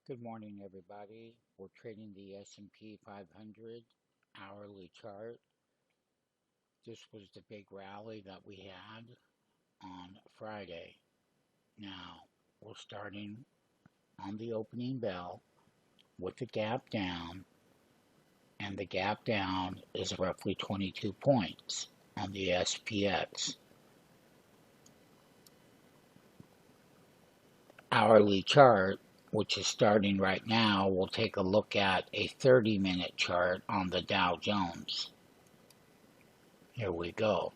Good morning, everybody. We're trading the S&P 500 hourly chart. This was the big rally that we had on Friday. Now, we're starting on the opening bell with the gap down, and the gap down is roughly 22 points on the SPX. Hourly chart, which is starting right now, we'll take a look at a 30-minute chart on the Dow Jones. Here we go.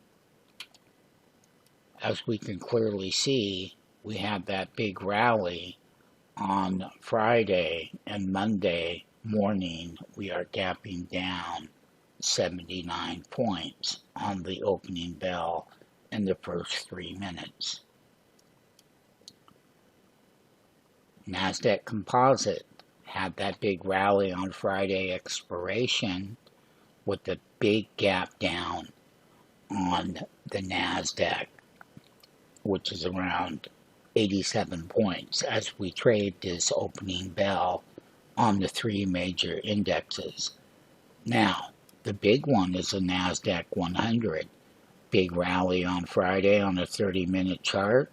As we can clearly see, we had that big rally on Friday, and Monday morning we are gapping down 79 points on the opening bell in the first 3 minutes. NASDAQ Composite had that big rally on Friday expiration with the big gap down on the NASDAQ, which is around 87 points as we trade this opening bell on the three major indexes. Now, the big one is the NASDAQ 100. Big rally on Friday on a 30-minute chart.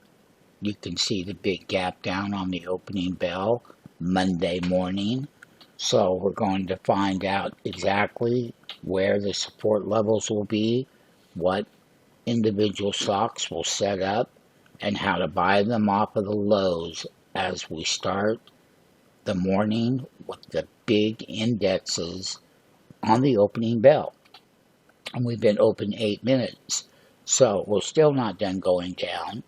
You can see the big gap down on the opening bell Monday morning. So we're going to find out exactly where the support levels will be, what individual stocks will set up, and how to buy them off of the lows as we start the morning with the big indexes on the opening bell. And we've been open 8 minutes, so we're still not done going down,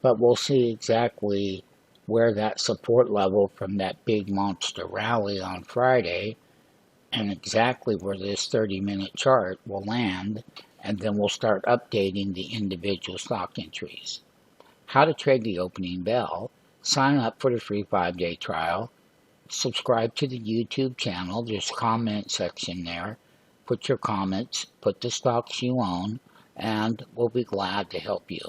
but we'll see exactly where that support level from that big monster rally on Friday and exactly where this 30-minute chart will land, and then we'll start updating the individual stock entries. How to trade the opening bell. Sign up for the free 5-day trial. Subscribe to the YouTube channel. There's a comment section there. Put your comments, put the stocks you own, and we'll be glad to help you.